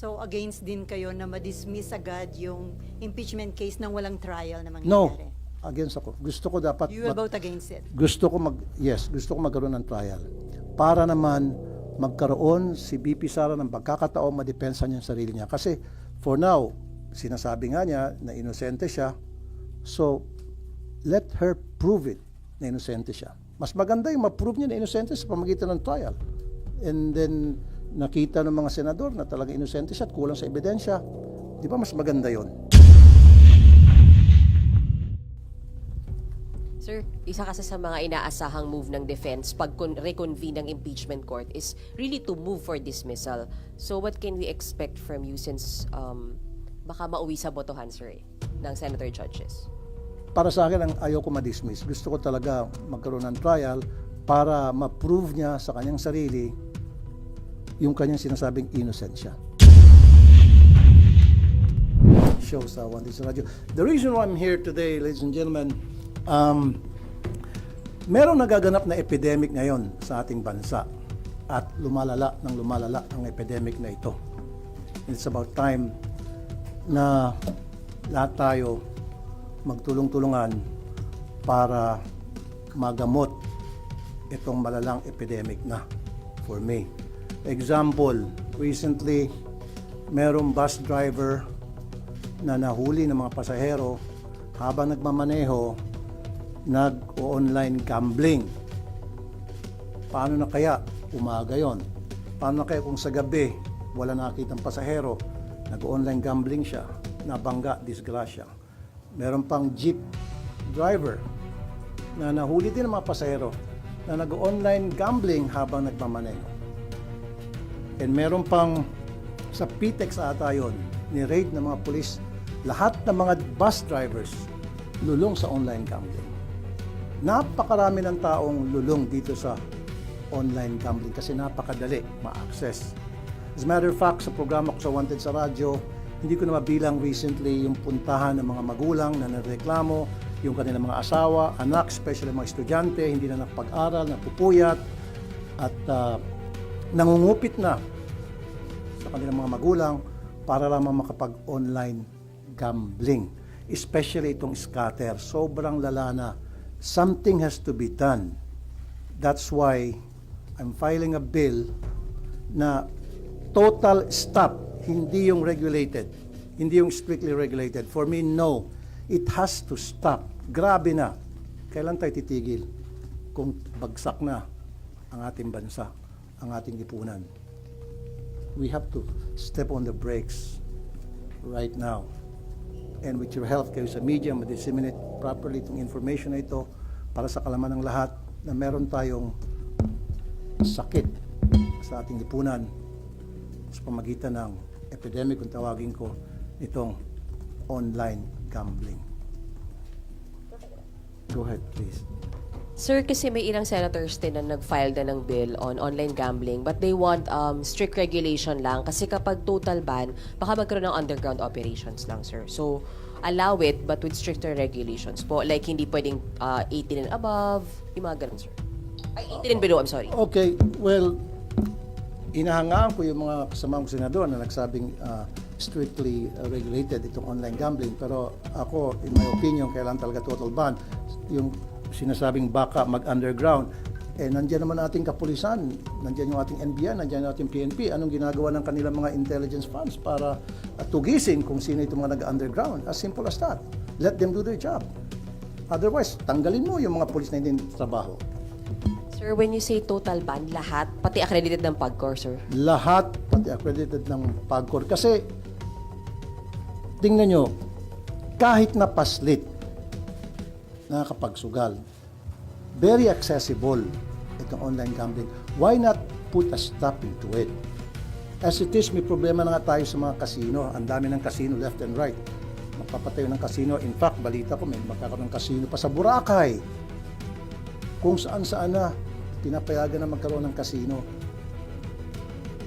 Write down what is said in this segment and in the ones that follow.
So against din kayo na ma-dismiss agad yung impeachment case nang walang trial na No, mangyayari? against ako. Gusto ko dapat You will vote against it? gusto ko magkaroon ng trial para naman magkaroon si BP Sara ng pagkakataon madepensa niya ang sarili niya. Kasi for now, sinasabi nga niya na inosente siya. So, let her prove it na inosente siya. Mas maganda yung ma-prove niya na inosente sa pamagitan ng trial. And then, nakita ng mga senador na talagang inosente siya at kulang sa ebidensya. Di ba mas maganda yon? Sir, isa kasi sa mga inaasahang move ng defense pag reconvene ng impeachment court is really to move for dismissal. So what can we expect from you since baka mauwi sa botohan, sir, ng senator judges? Para sa akin, ang ayaw ko ma-dismiss. Gusto ko talaga magkaroon ng trial para ma-prove niya sa kanyang sarili yung kanyang sinasabing innocent siya. Show sa One Digital Radio. The reason why I'm here today, ladies and gentlemen, merong nagaganap na epidemic ngayon sa ating bansa at lumalala ang epidemic na ito. It's about time na lahat tayo magtulong-tulungan para magamot itong malalang epidemic na for me. Example, recently merong bus driver na nahuli ng mga pasahero habang nagmamaneho nag-online gambling. Paano na kaya umaga yon? Paano na kaya kung sa gabi wala nakitang pasahero, nag-online gambling siya, nabangga, disgrasya. Meron pang jeep driver na nahuli din ng mga pasahero na nag-online gambling habang nagmamaneho. And meron pang sa PTEX ata yun, ni-raid ng mga pulis lahat ng mga bus drivers lulong sa online gambling. Napakarami ng taong lulong dito sa online gambling kasi napakadali ma-access. As a matter of fact, sa programa ko sa Wanted sa radyo, hindi ko na mabilang recently yung puntahan ng mga magulang na nareklamo, yung kanilang mga asawa, anak, especially mga estudyante, hindi na nakapag-aral, napupuyat, at nangungupit na sa kanilang mga magulang para lamang makapag-online gambling. Especially itong scatter. Sobrang lala na. Something has to be done. That's why I'm filing a bill na total stop, hindi yung regulated, hindi yung strictly regulated. For me, no. It has to stop. Grabe na. Kailan tayo titigil kung bagsak na ang ating bansa, ang ating lipunan? We have to step on the brakes right now. And with your help kayo sa media, ma-disseminate properly itong information na ito para sa kalaman ng lahat na meron tayong sakit sa ating lipunan sa pamagitan ng epidemic, kung tawagin ko, itong online gambling. Go ahead, please. Sir, kasi may ilang senators din na nag-file na ng bill on online gambling but they want strict regulation lang kasi kapag total ban, baka magkaroon ng underground operations lang, sir. So, allow it but with stricter regulations po. Like, hindi pwedeng 18 and above, yung mga ganun, sir. Ay, 18 and below, I'm sorry. Okay, well, inahangaan ko yung mga kasamang senador na nagsabing strictly regulated itong online gambling. Pero ako, in my opinion, kailangan talaga total ban. Yung sinasabing baka mag-underground. Nandiyan naman ating kapulisan, nandiyan yung ating NBI, nandiyan yung ating PNP. Anong ginagawa ng kanilang mga intelligence funds para tugisin kung sino itong mga nag-underground? As simple as that. Let them do their job. Otherwise, tanggalin mo yung mga pulis na hindi trabaho. Sir, when you say total ban, lahat, pati accredited ng PAGCOR, sir? Lahat, pati accredited ng PAGCOR. Kasi, tingnan nyo, kahit na paslit, nakakapagsugal, very accessible itong online gambling. Why not put a stop into it? As it is, may problema na nga tayo sa mga casino. Ang dami ng casino left and right. Magpapatayo ng casino. In fact, balita ko, may magkakaroon ng casino pa sa Boracay. Kung saan-saan na, pinapayagan na magkaroon ng casino.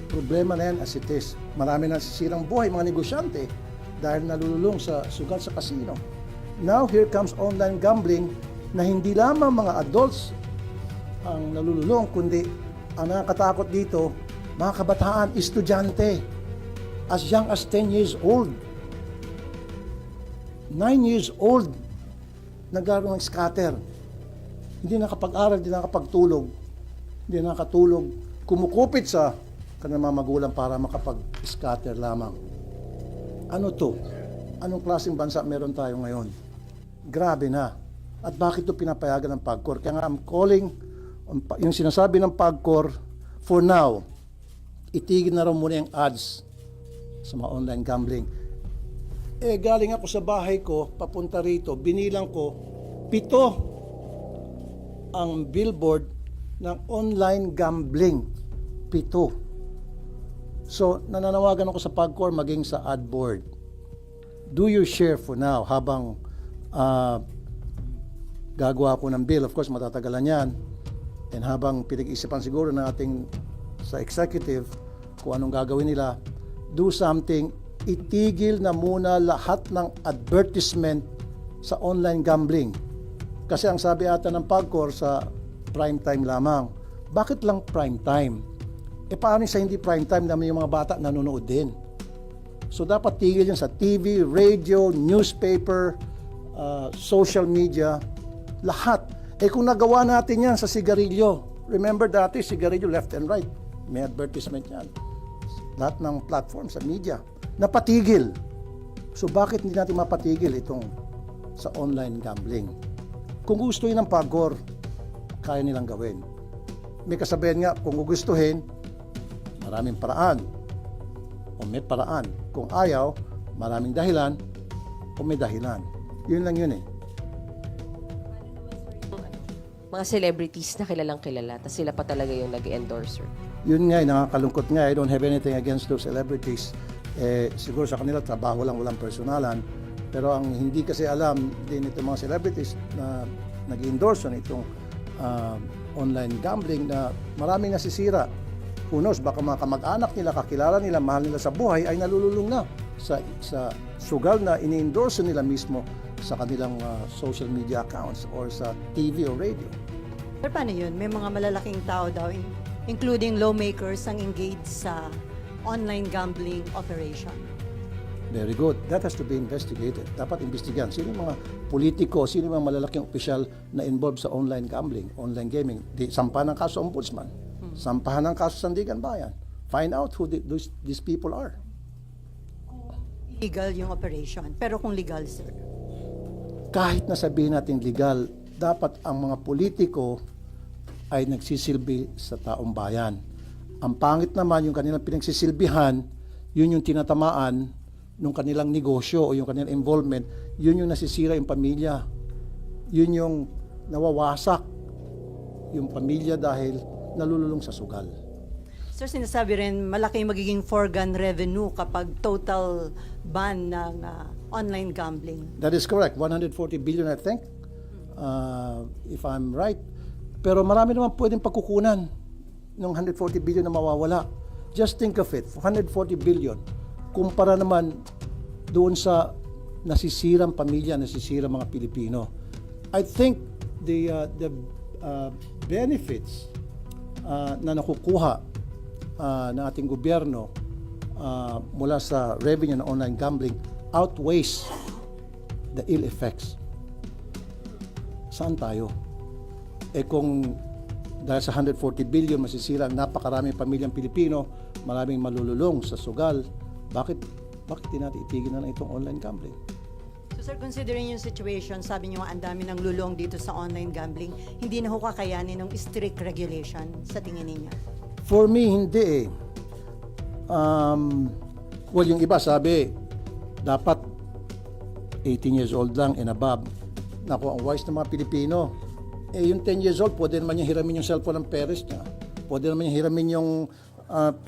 Problema na yan as it is. Marami na sisirang buhay, mga negosyante, dahil nalululong sa sugal sa casino. Now, here comes online gambling na hindi lamang mga adults ang nalululong, kundi ang nakakatakot dito, mga kabataan, estudyante. as young as 10 years old. 9 years old, nagkaroon ng scatter. Hindi nakapag-aral, hindi nakapagtulog, hindi nakatulog, kumukupit sa kanilang mga magulang para makapag-scatter lamang. Ano to? Anong klaseng bansa meron tayo ngayon? Grabe na. At bakit ito pinapayagan ng PAGCOR? Kaya nga I'm calling, yung sinasabi ng PAGCOR, for now, itigil na raw muna yung ads sa mga online gambling. Galing ako sa bahay ko, papunta rito, binilang ko, 7 ang billboard ng online gambling. 7. So, nananawagan ako sa PAGCOR maging sa ad board. Do your share for now habang gagawa ako ng bill. Of course, matatagalan yan. And habang pinag-isipan siguro ng ating sa executive kung anong gagawin nila, do something, itigil na muna lahat ng advertisement sa online gambling. Kasi ang sabi ata ng PAGCOR sa prime time lamang. Bakit lang prime time? Paano sa hindi prime time naman yung mga bata nanonood din? So dapat tigil yan sa TV, radio, newspaper, social media, lahat. Kung nagawa natin yan sa sigarilyo, remember dati sigarilyo left and right, may advertisement yan. Lahat ng platform sa media, napatigil. So bakit hindi natin mapatigil itong sa online gambling? Kung gusto yun ng PAGCOR, kaya nilang gawin. May kasabihan nga, kung gugustuhin, maraming paraan. O may paraan. Kung ayaw, maraming dahilan o may dahilan. Yun lang yun eh. Mga celebrities na kilalang kilala, tapos sila pa talaga yung nag-endorser. Yun nga, nakakalungkot nga. I don't have anything against those celebrities. Siguro sa kanila, trabaho lang, walang personalan. Pero ang hindi kasi alam din itong mga celebrities na nag-endorse itong online gambling na maraming nasisira. Who knows, baka mga kamag-anak nila, kakilala nila, mahal nila sa buhay ay nalululong na sa sugal na ini-endorse nila mismo sa kanilang social media accounts or sa TV o radio. Pero paano yun? May mga malalaking tao daw, including lawmakers, ang engaged sa online gambling operation. Very good. That has to be investigated. Dapat imbestigahan. Sino yung mga politiko, sino yung mga malalaking opisyal na involved sa online gambling, online gaming? Sampahan ng kaso ombudsman. Sampahan ng kaso Sandigan Bayan. Find out who these people are. Illegal yung operation. Pero kung legal, sir? Kahit na sabihin natin legal, dapat ang mga politiko ay nagsisilbi sa taong bayan. Ang pangit naman yung kanilang pinagsisilbihan, yun yung tinatamaan nung kanilang negosyo o yung kanilang involvement, yun yung nasisira yung pamilya. Yun yung nawawasak yung pamilya dahil nalululong sa sugal. Sir, sinasabi rin malaki yung magiging foregone revenue kapag total ban ng online gambling. That is correct. 140 billion, I think, if I'm right. Pero marami naman pwedeng pagkukunan ng 140 billion na mawawala. Just think of it, 140 billion. Kumpara naman doon sa nasisirang pamilya, nasisirang mga Pilipino. I think the benefits na nakukuha ng ating gobyerno mula sa revenue ng online gambling outweighs the ill effects. Saan tayo? Kung dahil sa 140 billion masisira ang napakaraming pamilyang Pilipino, maraming malululong sa sugal, bakit di natin itigil na lang itong online gambling? So sir, considering yung situation, sabi niyo ang dami ng lulong dito sa online gambling, hindi na ho kakayanin ng strict regulation sa tingin niyo? For me, hindi eh. Well, yung iba sabi, dapat 18 years old lang and above. Naku, ang wise ng mga Pilipino, yung 10 years old, pwede naman niya hiramin yung cellphone ng parents niya. Pwede naman niya hiramin yung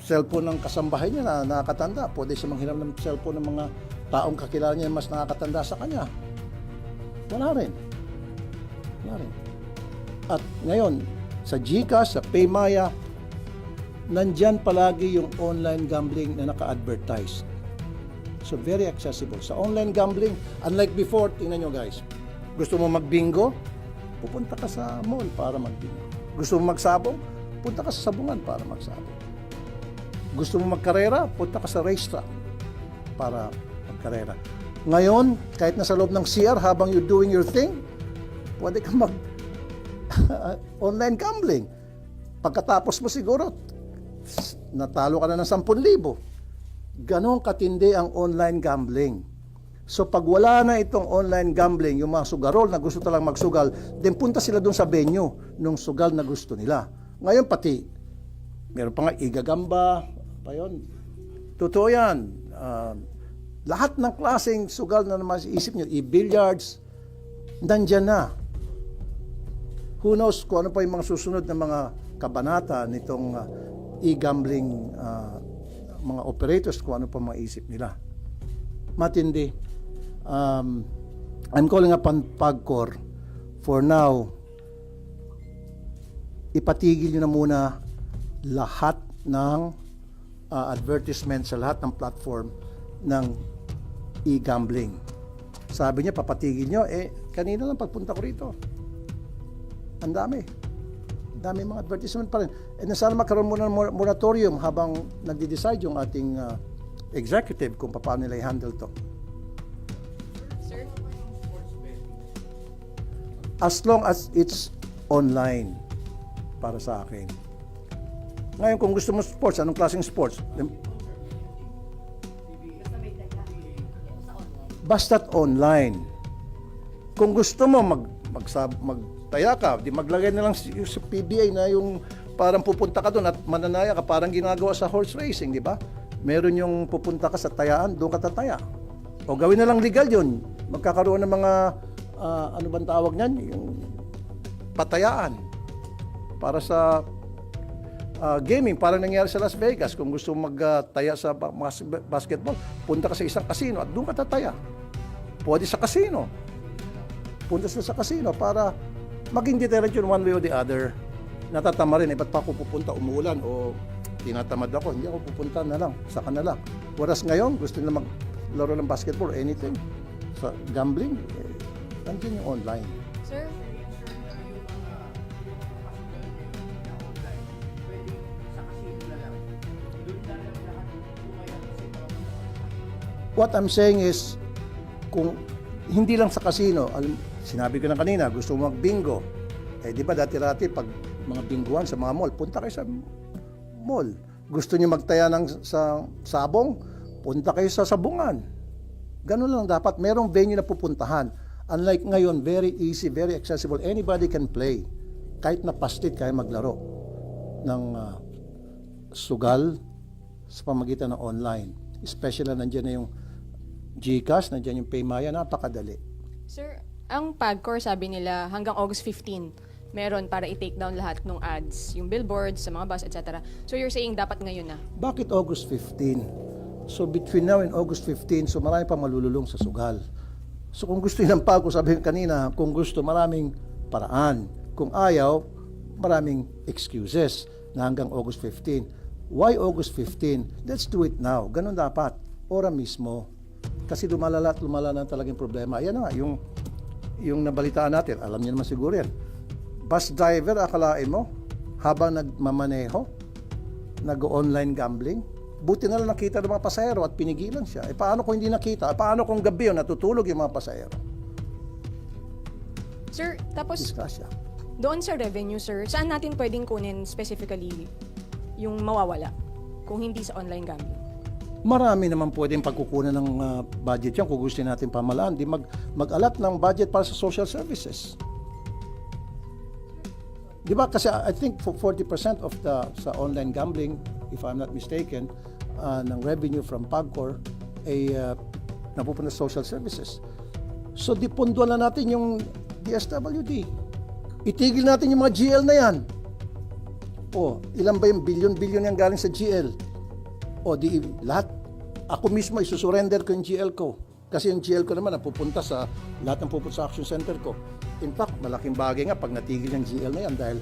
cellphone ng kasambahay niya na nakakatanda. Pwede siya manghiram ng cellphone ng mga taong kakilala niya mas nakakatanda sa kanya. Wala rin. At ngayon, sa GCash, sa Paymaya, nandyan palagi yung online gambling na naka-advertise. So very accessible. Sa online gambling, unlike before, tingnan nyo guys, gusto mo mag-bingo, pupunta ka sa mall para mag-bingo. Gusto mo magsabong, punta ka sa sabungan para magsabong. Gusto mo magkarera, punta ka sa racetrack. para magkarera. Ngayon, kahit nasa loob ng CR habang you're doing your thing, pwede ka mag online gambling. Pagkatapos mo siguro, natalo ka na ng 10,000. Ganon katindi ang online gambling. So pag wala na itong online gambling, yung mga sugarol na gusto talang magsugal, then punta sila doon sa venue nung sugal na gusto nila. Ngayon pati, meron pa nga igagamba, pa yun. Totoo yan. Lahat ng klaseng sugal na maisip nyo, i-billiards, nandyan na. Who knows kung ano pa yung mga susunod na mga kabanata nitong e-gambling mga operators, kung ano pa maisip nila. Matindi. I'm calling upon PAGCOR for now, ipatigil nyo na muna lahat ng advertisement sa lahat ng platform ng e-gambling. Sabi niya, papatigil nyo. Kanina lang pagpunta ko rito. Ang dami. Dami mga advertisement pa rin. Sana magkaroon muna ng moratorium habang nagde-decide yung ating executive kung paano nila i-handle to. As long as it's online para sa akin. Ngayon, kung gusto mo sports, anong klaseng sports? Basta't online. Kung gusto mo magtaya ka, di maglagay na lang sa PBA na yung parang pupunta ka doon at mananaya ka, parang ginagawa sa horse racing, di ba? Meron yung pupunta ka sa tayaan, doon ka tataya. O gawin na lang legal yun. Magkakaroon ng mga ano bang tawag niyan? Yung patayaan para sa gaming, parang nangyari sa Las Vegas. Kung gusto magtaya sa basketball, punta ka sa isang casino at doon ka tataya. Pwede sa casino. Punta sila sa casino para maging deterrent yun one way or the other. Natatama rin, ba't pa ako pupunta, umuulan o tinatamad ako, hindi ako pupunta na lang, saka na lang. Whereas ngayon, gusto nila maglaro ng basketball or anything. Sa gambling, nandiyan yung online. Sir? What I'm saying is, kung hindi lang sa casino, sinabi ko na kanina, gusto mo mag-bingo. Di ba dati-dati pag mga binguan sa mga mall, punta kayo sa mall. Gusto niyo magtaya sa sabong, punta kayo sa sabungan. Ganun lang dapat. Merong venue na pupuntahan. Unlike ngayon, very easy, very accessible. Anybody can play. Kahit na pastit, kaya maglaro ng sugal sa pamagitan ng online. Especially na nandiyan na yung GCash, nandiyan yung Paymaya, napakadali. Sir, ang PAGCOR sabi nila hanggang August 15 meron para i-take down lahat ng ads, yung billboards, sa mga bus, etc. So you're saying dapat ngayon na? Bakit August 15? So between now and August 15, so marami pa malululong sa sugal. So kung gusto ng PAGCOR, sabi kanina, kung gusto, maraming paraan. Kung ayaw, maraming excuses na hanggang August 15. Why August 15? Let's do it now. Ganun dapat. Ora mismo. Kasi lumalala at lumala na talagang problema. Ayan na nga, yung nabalitaan natin, alam niyo naman siguro yan. Bus driver, akalain mo, habang nagmamaneho, nag-online gambling, buti na lang nakita ng mga pasahero at pinigilan siya. Paano kung hindi nakita? Paano kung gabi yun, natutulog yung mga pasahero? Sir, tapos Disgrasya. doon sa revenue, sir, saan natin pwedeng kunin specifically yung mawawala kung hindi sa online gambling? Marami naman pwedeng pagkukunan ng budget yan kung gusto natin pamalaan. Di mag-alat ng budget para sa social services. Di ba? Kasi I think 40% of sa online gambling, if I'm not mistaken, ng revenue from PAGCOR ay napupunta sa social services. So dipunduan na natin yung DSWD. Itigil natin yung mga GL na yan. O, ilan ba yung bilyon-bilyon yung galing sa GL? O, di lahat. Ako mismo isusurrender ko yung GL ko. Kasi yung GL ko naman napupunta sa lahat ng pupunta sa action center ko. In fact, malaking bagay nga pag natigil yung GL na yan dahil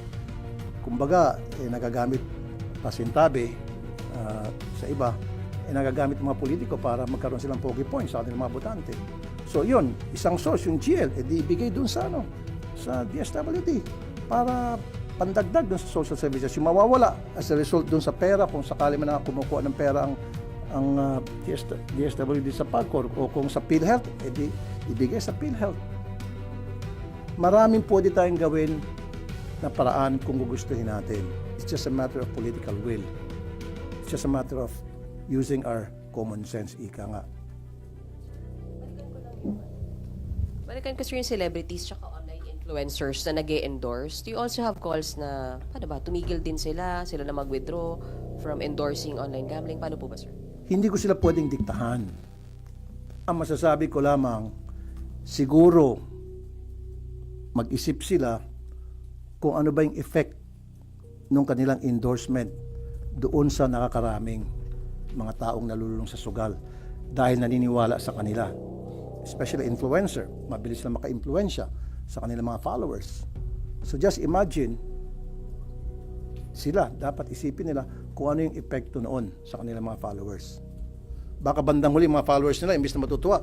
kumbaga nagagamit pasintabi sa iba, nagagamit mga politiko para magkaroon silang pogi points sa ating mga botante. So yun, isang source yung GL, di ibigay dun sa sa DSWD para pandagdag dun sa social services. Yung mawawala as a result dun sa pera, kung sakali man na kumukuha ng pera ang ang DSWD sa PAGCOR o kung sa PhilHealth, edi ibigay sa PhilHealth. Maraming pwede tayong gawin na paraan kung gugustuhin natin. It's just a matter of political will. It's just a matter of using our common sense, ika nga. Balikan kasi yung celebrities tsaka online influencers na nag-endorse. Do you also have calls na, paano ba, tumigil din sila na mag-withdraw from endorsing online gambling? Paano po ba, sir? Hindi ko sila pwedeng diktahan. Ang masasabi ko lamang, siguro mag-isip sila kung ano ba yung effect ng kanilang endorsement doon sa nakakaraming mga taong nalululong sa sugal dahil naniniwala sa kanila. Especially influencer, mabilis na maka-impluensya sa kanilang mga followers. So just imagine, sila, dapat isipin nila kung ano yung epekto noon sa kanilang mga followers. Baka bandang huli mga followers nila, imbis na matutuwa,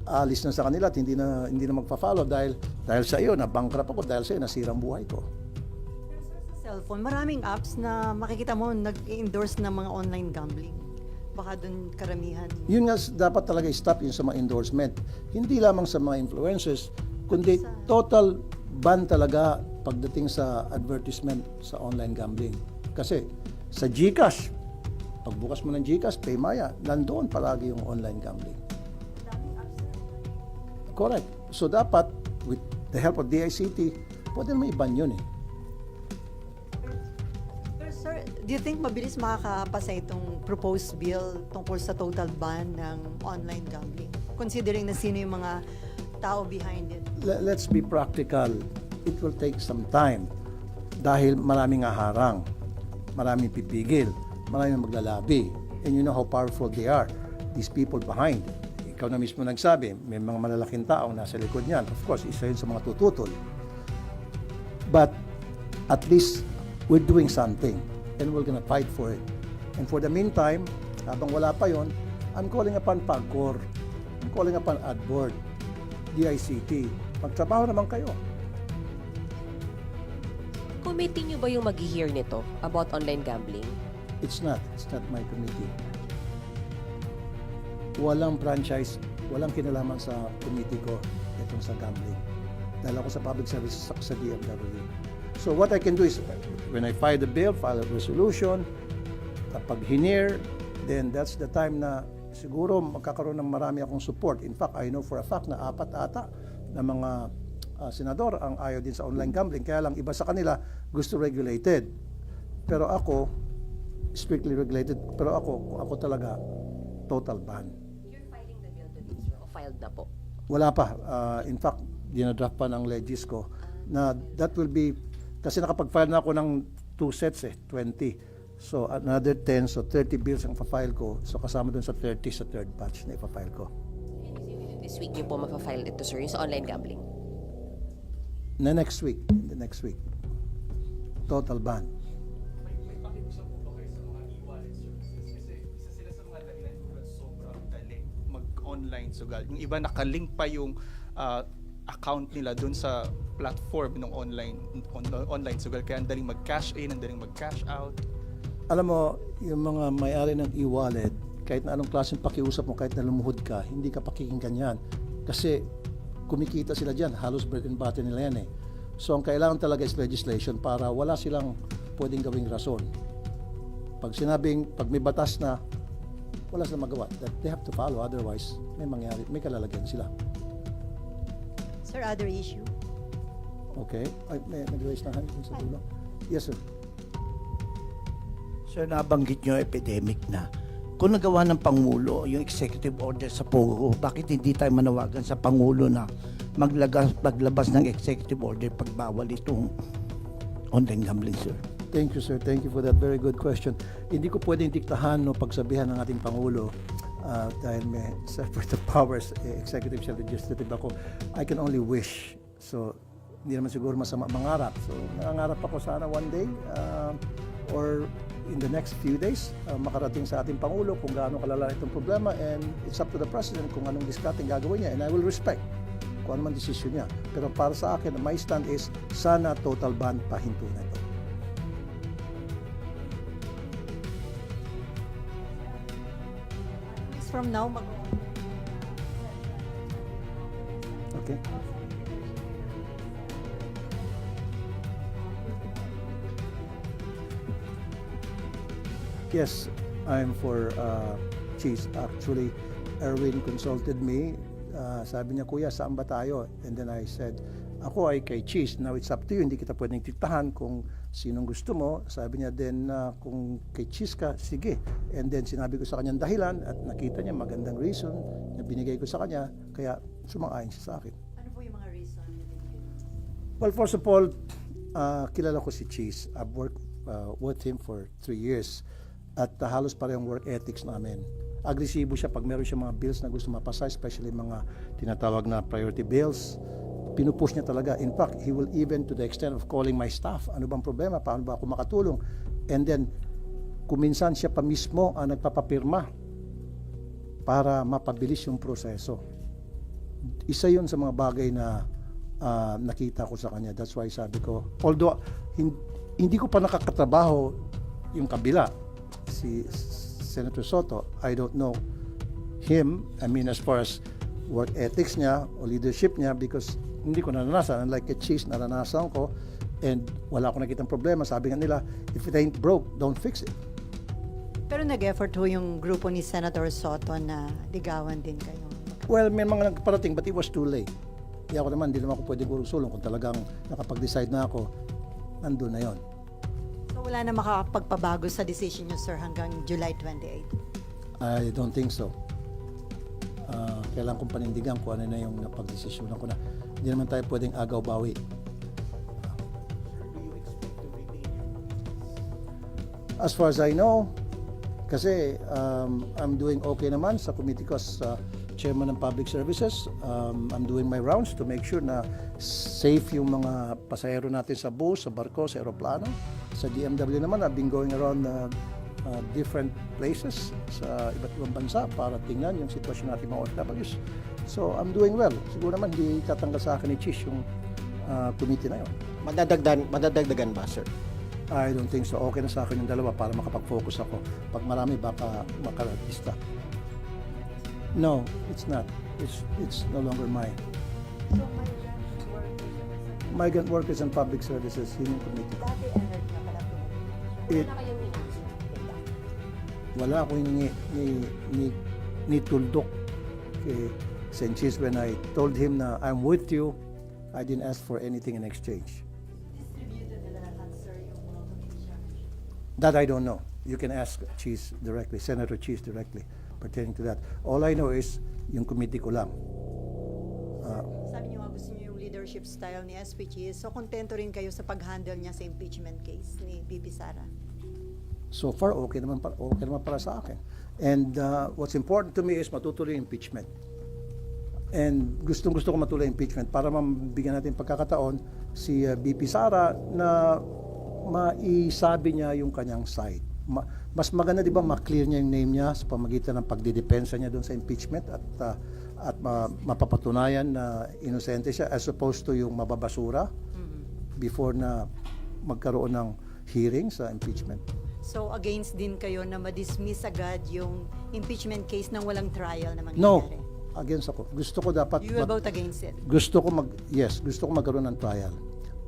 alis na sa kanila at hindi na magpa-follow dahil sa iyo, na-bankrupt ako, dahil sa iyo, nasirang buhay ko. Sa cellphone, maraming apps na makikita mo nag-endorse ng mga online gambling. Baka doon karamihan. Yun nga, dapat talaga i-stop yun sa mga endorsement. Hindi lamang sa mga influencers, kundi total ban talaga pagdating sa advertisement sa online gambling. Kasi sa GCash, pagbukas mo ng GCash, Paymaya, nandoon palagi yung online gambling. Correct. So dapat, with the help of DICT, pwede naman i-ban yun eh. Pero sir, do you think mabilis makakapasa itong proposed bill tungkol sa total ban ng online gambling? Considering na sino yung mga tao behind it. Let's be practical. It will take some time dahil maraming haharang, maraming pipigil, maraming maglalabi. And you know how powerful they are, these people behind. Ikaw na mismo nagsabi, may mga malalaking tao nasa likod niyan. Of course, isa yun sa mga tututol. But at least we're doing something and we're gonna fight for it. And for the meantime, habang wala pa yon, I'm calling upon PAGCOR, I'm calling upon AdBoard, DICT. Magtrabaho naman kayo. Committee nyo ba yung mag-hear nito about online gambling? It's not my committee. Walang franchise, walang kinalaman sa committee ko itong sa gambling. Dahil ako sa public services sa DMW. So what I can do is, when I file the bill, file a resolution, kapag hinir, then that's the time na siguro magkakaroon ng marami akong support. In fact, I know for a fact na 4 ata na mga senador ang ayaw din sa online gambling. Kaya lang iba sa kanila gusto regulated. Pero ako, strictly regulated. Pero ako talaga, total ban. You're filing the bill today, sir, o filed na po? Wala pa. In fact, dinadraft pa ng legis ko na that will be, kasi nakapag-file na ako ng 2 sets 20. So another 10, so 30 bills ang pa-file ko. So kasama dun sa 30 sa third batch na ipa-file ko. This week nyo po mapafile ito, sir, yung sa online gambling? The next week. Total ban. May pakiusap po ba kayo sa mga e-wallet services? Kasi isa sila sa mga dahilan kung ba't sobrang dali mag-online sugal. Yung iba nakalink pa yung account nila dun sa platform ng online sugal. Kaya ang daling mag-cash in, ang daling mag-cash out. Alam mo, yung mga may-ari ng e-wallet, kahit na anong klaseng pakiusap mo, kahit na lumuhod ka, hindi ka pakikinggan yan. Kasi kumikita sila dyan, halos bread and butter nila yan eh. So ang kailangan talaga is legislation para wala silang pwedeng gawing rason. Pag may batas na, wala silang magawa. That they have to follow, otherwise may mangyari, may kalalagyan sila. Sir, other issue? Okay? Ay, may nag-raise na hand sa dulo. Yes, sir. Sir, nabanggit nyo epidemic na. Kung nagawa ng Pangulo yung executive order sa POGO, bakit hindi tayo manawagan sa Pangulo na maglabas ng executive order pagbawal itong online gambling, sir? Thank you, sir. Thank you for that very good question. Hindi ko pwedeng diktahan o pagsabihan ng ating Pangulo dahil may separate powers, executive siya, legislative ako. I can only wish. So, hindi naman siguro masama mangarap. So, nangangarap ako sana one day or in the next few days, makarating sa ating Pangulo kung gaano kalala itong problema, and it's up to the President kung anong discarding gagawin niya, and I will respect kung ano man desisyon niya. Pero para sa akin, my stand is sana total ban pahinto na ito. from now, Okay. Yes, I'm for cheese. Actually, Erwin consulted me. Sabi niya, Kuya, saan ba tayo? And then I said, ako ay kay cheese. Now it's up to you. Hindi kita pwedeng titahan kung sinong gusto mo. Sabi niya then, kung kay cheese ka, sige. And then sinabi ko sa kanya dahilan at nakita niya magandang reason na binigay ko sa kanya. Kaya sumang-ayon siya sa akin. ano po yung mga reason na binigay? Well, first of all, kilala ko si Cheese. I've worked with him for 3 years. At halos parehong work ethics namin. Agresibo siya pag meron siya mga bills na gusto mapasa, especially mga tinatawag na priority bills. Pinupush niya talaga. In fact, he will even to the extent of calling my staff. Ano bang problema? Paano ba ako makatulong? And then, kuminsan siya pa mismo ang nagpapapirma para mapabilis yung proseso. Isa yun sa mga bagay na nakita ko sa kanya. That's why sabi ko, although hindi ko pa nakakatrabaho yung kabila, si Senator Soto, I don't know him, I mean as far as work ethics niya o leadership niya because hindi ko naranasan. Unlike a Cheese, naranasan ko and wala akong nakitang problema. Sabi nga nila, if it ain't broke, don't fix it. Pero nag-effort ho yung grupo ni Senator Soto na ligawan din kayo. Well, may mga nagparating but it was too late. Kaya ako naman, hindi naman ako pwedeng sulong kung talagang nakapag-decide na ako, nandun na yon. So wala na makakapagpabago sa decision niyo, sir, hanggang July 28? I don't think so. Kailangan kong panindigan kung ano na yung napag-desisyonan ko na. Hindi naman tayo pwedeng agaw-bawi. As far as I know, kasi I'm doing okay naman sa committee ko as chairman ng public services. I'm doing my rounds to make sure na safe yung mga pasahero natin sa bus, sa barko, sa aeroplano. Sa DMW naman, I've been going around different places sa iba't ibang bansa para tingnan yung sitwasyon natin mga OFWs. So, I'm doing well. Siguro naman hindi tatanggal sa akin ni Chish yung committee na yun. Madadagdagan ba, sir? I don't think so. Okay na sa akin yung dalawa para makapag-focus ako. Pag marami, baka makalista. No, it's not. It's no longer mine. Migrant workers and public services, yun yung committee. Dati energy na pala It, wala akong ni tuldok kay Sanchez when I told him na I'm with you. I didn't ask for anything in exchange. distributed nila lahat, sir, yung mga commission. That I don't know. You can ask Cheese directly, Senator Cheese directly pertaining to that. All I know is yung committee ko lang. Sabi niyo nga gusto niyo yung leadership style ni SPG, so kontento rin kayo sa pag-handle niya sa impeachment case ni BP Sara? So far, okay naman para sa akin. And what's important to me is matutuloy yung impeachment. And gustong-gusto ko matuloy yung impeachment para mabigyan natin pagkakataon si BP Sara na maisabi niya yung kanyang side. Mas maganda, di ba, ma-clear niya yung name niya sa pamagitan ng pagdidepensa niya doon sa impeachment at mapapatunayan na inosente siya as opposed to yung mababasura before na magkaroon ng hearing sa impeachment. So against din kayo na ma-dismiss agad yung impeachment case nang walang trial na mangyayari? No, against ako. Gusto ko dapat You will vote against it? gusto ko magkaroon ng trial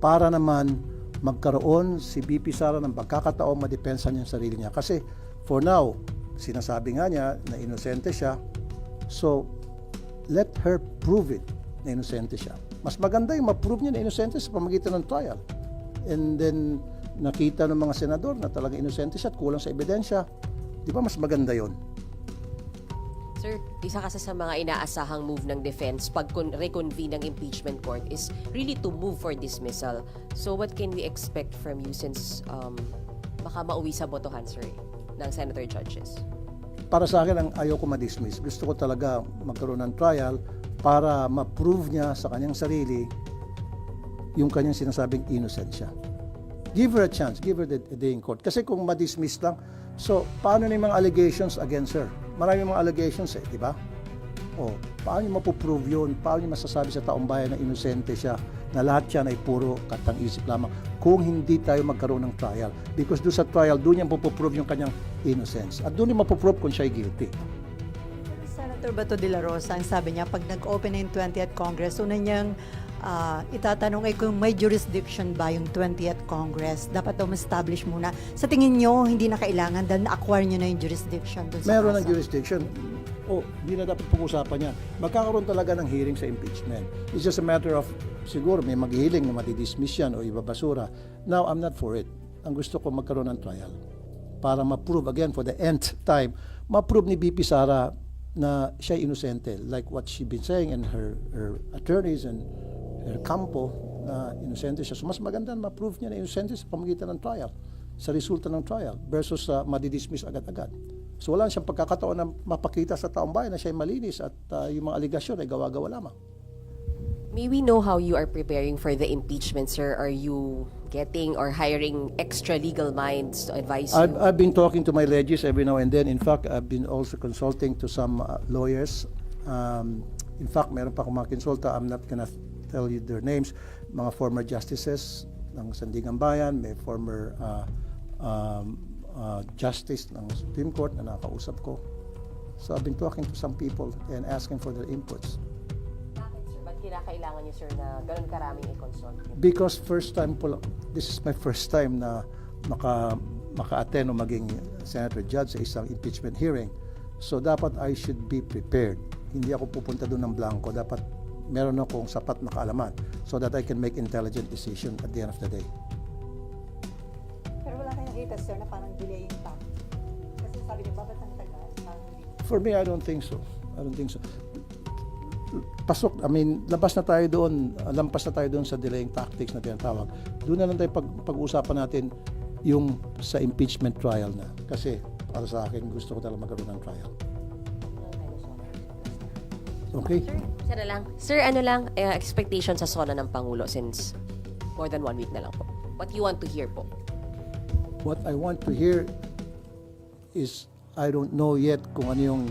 para naman magkaroon si BP Sara ng pagkakataon madepensa niya ang sarili niya. Kasi for now, sinasabi nga niya na inosente siya. So, let her prove it na inosente siya. Mas maganda yung ma-prove niya na inosente sa pamagitan ng trial. And then, nakita ng mga senador na talagang inosente siya at kulang sa ebidensya. Di ba mas maganda yon? Sir, isa kasi sa mga inaasahang move ng defense pag reconvene ng impeachment court is really to move for dismissal. So what can we expect from you since baka mauwi sa botohan, sir, ng senator judges? Para sa akin, ang ayaw ko ma-dismiss. Gusto ko talaga magkaroon ng trial para ma-prove niya sa kanyang sarili yung kanyang sinasabing innocent siya. Give her a chance. Give her the day in court. Kasi kung ma-dismiss lang, so paano na yung mga allegations against her? Maraming mga allegations di ba? O, paano niyo mapuprove yun? Paano niyo masasabi sa taong bayan na inosente siya, na lahat yan ay puro katang-isip lamang kung hindi tayo magkaroon ng trial? Because doon sa trial, doon niya mapuprove yung kanyang innocence. At doon niya mapuprove kung siya ay guilty. Senator Bato de la Rosa, ang sabi niya, pag nag-open na yung 20th Congress, una niyang itatanong ay kung may jurisdiction ba yung 20th Congress. Dapat daw ma-establish muna. Sa tingin niyo, hindi na kailangan dahil na-acquire niyo na yung jurisdiction dun sa Meron ng kaso. jurisdiction. Hindi na dapat pag-usapan yan. Magkakaroon talaga ng hearing sa impeachment. It's just a matter of, siguro may maghihiling na matidismiss yan o ibabasura. Now, I'm not for it. Ang gusto ko magkaroon ng trial. Para ma-prove again for the nth time, ma-prove ni BP Sara na siya inosente. Like what she been saying and her attorneys and her campo na inosente siya. So mas maganda na ma-prove niya na inosente sa pamagitan ng trial, sa resulta ng trial versus madidismiss agad-agad. So wala siyang pagkakataon na mapakita sa taong bayan na siya ay malinis at yung mga aligasyon ay gawa-gawa lamang. May we know how you are preparing for the impeachment, sir? Are you getting or hiring extra legal minds to advise you? I've been talking to my legis every now and then. In fact, I've been also consulting to some lawyers. In fact, meron pa akong mga konsulta. I'm not gonna tell you their names. Mga former justices ng Sandigan Bayan, may former justice ng Supreme Court na nakakausap ko. So I've been talking to some people and asking for their inputs. Bakit, sir? Ba't kinakailangan niyo, sir, na ganun karaming i-consult? Because first time po lang, this is my first time na maka-attend o maging senator judge sa isang impeachment hearing. So dapat I should be prepared. Hindi ako pupunta doon ng blanco. Dapat meron akong sapat na kaalaman so that I can make intelligent decision at the end of the day. Pero wala kayong nakita, sir, na parang delaying pa. Kasi sabi niya, bakit ang tagal? Parang hindi. For me, I don't think so. Pasok, labas na tayo doon, lampas na tayo doon sa delaying tactics na tinatawag. Doon na lang tayo pag-uusapan natin yung sa impeachment trial na. Kasi para sa akin, gusto ko talaga magkaroon ng trial. Okay? Sir, ano lang, expectation sa SONA ng Pangulo since more than 1 week na lang po? What you want to hear po? What I want to hear is, I don't know yet kung ano yung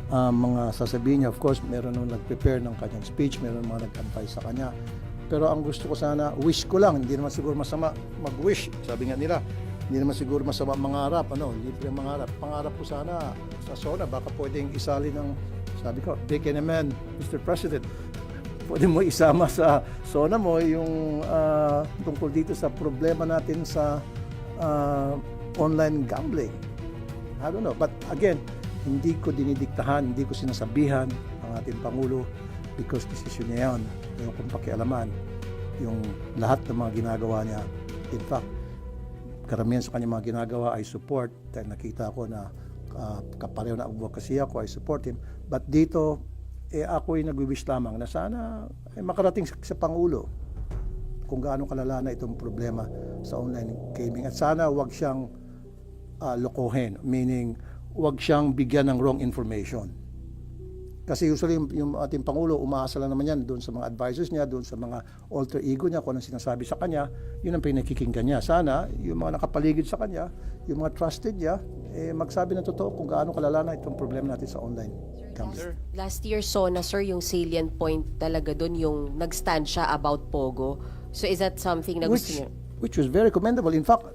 mga sasabihin niya. Of course, meron nung nag-prepare ng kanyang speech, meron mga nag-advise sa kanya. Pero ang gusto ko sana, wish ko lang, hindi naman siguro masama mag-wish. Sabi nga nila, hindi naman siguro masama mangarap. Libre mangarap. Pangarap ko sana sa SONA, baka pwedeng isali ng, sabi ko, big naman, Mr. President, pwede mo isama sa SONA mo yung tungkol dito sa problema natin sa online gambling. I don't know. But again, hindi ko dinidiktahan, hindi ko sinasabihan ang ating Pangulo because desisyon niya yan. Yung kung pakialaman, yung lahat ng mga ginagawa niya. In fact, karamihan sa kanya mga ginagawa ay support. Dahil nakita ko na kapareho na advocacy ako, I support him. But dito, ako'y nag-wish lamang na sana makarating sa Pangulo kung gaano kalala na itong problema sa online gaming. At sana wag siyang lokohin, meaning wag siyang bigyan ng wrong information. Kasi usually yung ating Pangulo, umaasa lang naman yan doon sa mga advisors niya, doon sa mga alter ego niya, kung anong sinasabi sa kanya, yun ang pinakikinggan niya. Sana, yung mga nakapaligid sa kanya, yung mga trusted niya, magsabi ng totoo kung gaano kalala na itong problema natin sa online gambling. Last year, SONA, sir, yung salient point talaga doon, yung nag-stand siya about Pogo. So is that something na gusto niyo? Which was very commendable. In fact,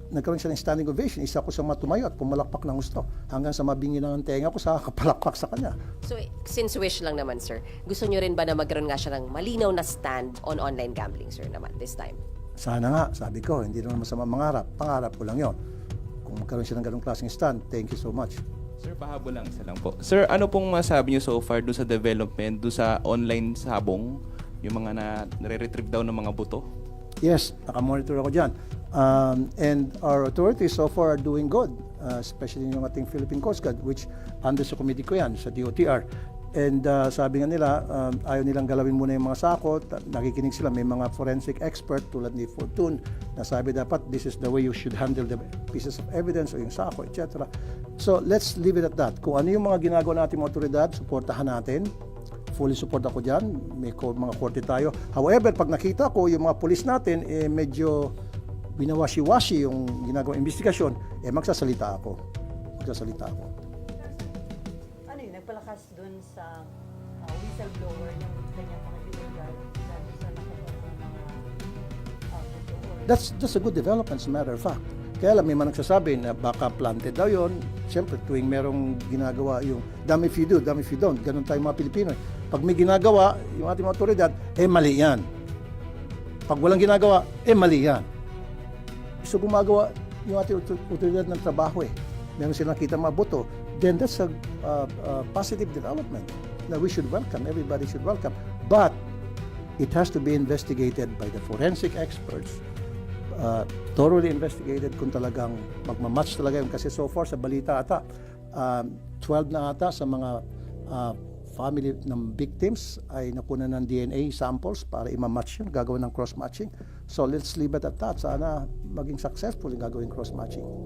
nagkaroon siya ng standing ovation. Isa ko sa matumayo at pumalakpak ng gusto. Hanggang sa mabingi ng tenga ko sa kapalakpak sa kanya. So since wish lang naman, sir, gusto niyo rin ba na magkaroon nga siya ng malinaw na stand on online gambling, sir, naman this time? Sana nga, sabi ko, hindi naman masama mangarap. Pangarap ko lang yon. Kung magkaroon siya ng ganong klaseng stand, thank you so much. Sir, pahabol lang isa lang po. Sir, ano pong masabi niyo so far do sa development, do sa online sabong, yung mga nare-retrieve daw ng mga buto? Yes, nakamonitor ako dyan. And our authorities so far are doing good, especially yung ating Philippine Coast Guard, which under sa committee ko yan, sa DOTR. And sabi nga nila, ayaw nilang galawin muna yung mga sako. Nakikinig sila, may mga forensic expert tulad ni Fortune na sabi dapat this is the way you should handle the pieces of evidence o yung sako, etc. So let's leave it at that. Kung ano yung mga ginagawa natin mga otoridad, supportahan natin. Fully support ako dyan. May mga korte tayo. However, pag nakita ko yung mga polis natin, medyo binawashi-washi yung ginagawang investigasyon, magsasalita ako. Ano yun, nagpalakas dun sa whistleblower ng kanyang mga illegal dahil sa nakagawa ng mga That's a good development, as a matter of fact. Kaya lang, may mga nagsasabi na baka planted daw yun, Siyempre, tuwing merong ginagawa yung damn if you do, damn if you don't, ganun tayo mga Pilipino. Pag may ginagawa, yung ating mga otoridad, mali yan. Pag walang ginagawa, mali yan. So gumagawa yung ating otoridad ng trabaho Meron silang nakita mga boto, then that's a positive development that we should welcome, everybody should welcome. But it has to be investigated by the forensic experts, thoroughly investigated kung talagang magmamatch talaga yun. Kasi so far sa balita ata, 12 na ata sa mga family ng victims ay nakuha ng DNA samples para i-match yun, gagawin ng cross-matching. So let's leave it at that. Sana maging successful yung gagawin cross-matching.